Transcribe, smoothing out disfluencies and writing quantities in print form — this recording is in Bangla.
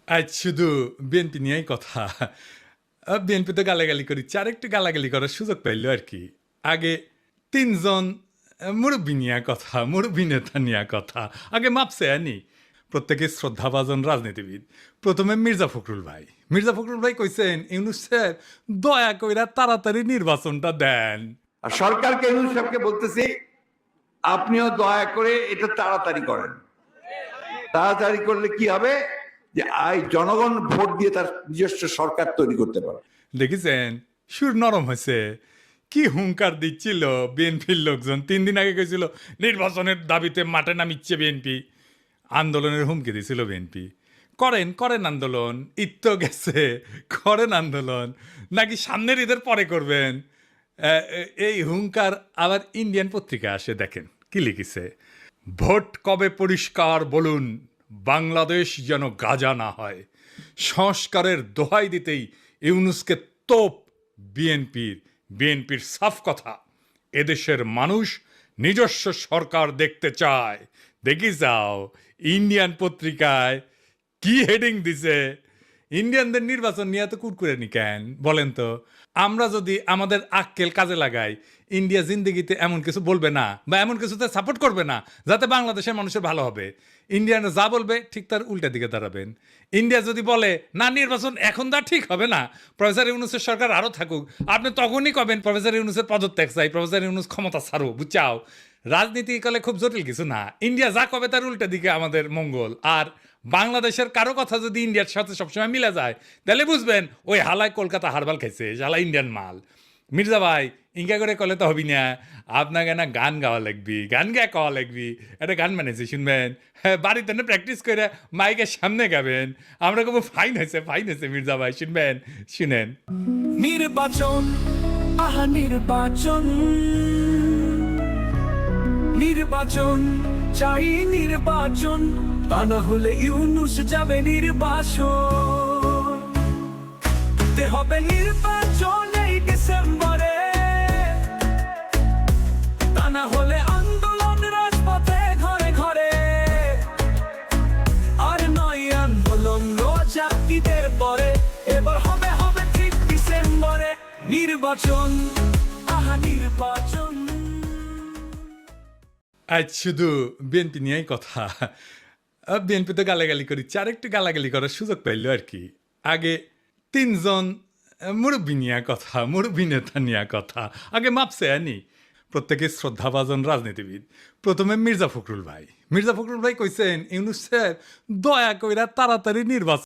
আজ শুধু বিএনপি নিয়েই কথা। বিএনপি তো গালাগালি করিচ্ছে, আর একটু গালাগালি করার সুযোগ পাইল আর কি। আগে তিনজন মুরব্বী নিয়ে কথা, মুরব্বী নেতা নিয়ে কথা। আগে মাপছে আনি প্রত্যেকে শ্রদ্ধাভাজন রাজনীতিবিদ। প্রথমে মির্জা ফখরুল ভাই। মির্জা ফখরুল ভাই কইছেন ইউনূস সাহেব দয়া কইরা তাড়াতাড়ি নির্বাচনটা দেন। আর সরকারকে ইউনূস সাহেবকে বলতেছি, আপনিও দয়া করে এটা তাড়াতাড়ি করেন। তাড়াতাড়ি করলে কি হবে, যে জনগণ ভোট দিয়ে তার নিজস্ব সরকার তৈরি করতে পারে। দেখেছেন সুর নরম হয়েছে। কি হুঙ্কার দিচ্ছিল বিএনপির লোকজন। 3 দিন আগে গেছিল নির্বাচনের দাবিতে মাঠে নামিচ্ছে বিএনপি। আন্দোলনের হুমকি দিছিল বিএনপি। করেন করেন আন্দোলন, ঈদ তো গেছে, করেন আন্দোলন, নাকি সামনের ঈদের পরে করবেন। এই হুঙ্কার আবার ইন্ডিয়ান পত্রিকা আসে, দেখেন কি লিখেছে। ভোট কবে পরিষ্কার বলুন, বাংলাদেশ যেন গাজা না হয়। সংস্কারের দোহাই দিতেই ইউনূসকে তোপ বিএনপির সাফ কথা। এদেশের মানুষ নিজস্ব সরকার দেখতে চায়। দেখি যাও ইন্ডিয়ান পত্রিকায় কি হেডিং দিছে। ইন্ডিয়ানদের নির্বাচন নিয়ে তো কুরকুরেনি কেন বলেন তো? আমরা যদি আমাদের আক্কেল কাজে লাগাই, ইন্ডিয়া জিন্দেগিতে এমন কিছু বলবে না বা এমন কিছুতে সাপোর্ট করবে না যাতে বাংলাদেশের মানুষের ভালো হবে। ইন্ডিয়ানে যা বলবে ঠিক তার উল্টা দিকে দাঁড়াবেন। ইন্ডিয়া যদি বলে না নির্বাচন এখন তা ঠিক হবে না, প্রফেসর ইউনূসের সরকার আরও থাকুক, আপনি তখনই কবেন প্রফেসর ইউনূসের পদত্যাগ চাই, প্রফেসর ইউনূস ক্ষমতা ছাড়ো, বুঝাও। রাজনীতি কালে খুব জটিল কিছু না। ইন্ডিয়া যা কবে তার উল্টা দিকে আমাদের মঙ্গল। আর বাংলাদেশের কারো কথা যদি ইন্ডিয়ার সাথে সবসময় মিলে যায়, তাহলে বুঝবেন ওই হালায় কলকাতা হারবাল খাইছে, হালা ইন্ডিয়ান মাল। মির্জা ভাই ইঙ্কা করে কলে তো হবি না, আপনাকে না গান গাওয়া লাগবি, গান গা কওয়া লাগবি। একটা গান বানিয়েছি শুনবেন, হ্যাঁ বাড়িতে না প্র্যাকটিস করে মাইকের সামনে গাবেন। আমরা খুব ফাইন হয়েছে মির্জা ভাই, শুনবেন, শুনেন। নির্বাচন, আহা নির্বাচন, নির্বাচন চাই নির্বাচন, তা না হলে ইউনূস যাবে নির্বাসন। দিতে হবে নির্বাচন এই ডিসেম্বরে, তা না হলে আন্দোলন রাজপথে ঘরে ঘরে। আর নয় আন্দোলন রোজা ঈদের পরে, এবার হবে হবে ঠিক ডিসেম্বরে নির্বাচন, আহা নির্বাচন। আজ শুধু বিএনপি নিয়েই কথা। বিএনপি তো গালাগালি করিচ্ছে, আর একটু গালাগালি করার সুযোগ পাইল আর কি। আগে তিনজন মুরব্বী নিয়ে কথা, মুরব্বী নেতা নিয়ে কথা। আগে মাপছে আনি প্রত্যেকে শ্রদ্ধাভাজন রাজনীতিবিদ। প্রথমে মির্জা ফখরুল ভাই। মির্জা ফখরুল ভাই কইছেন ইউনূস সাহেব দয়া কইরা তাড়াতাড়ি নির্বাচন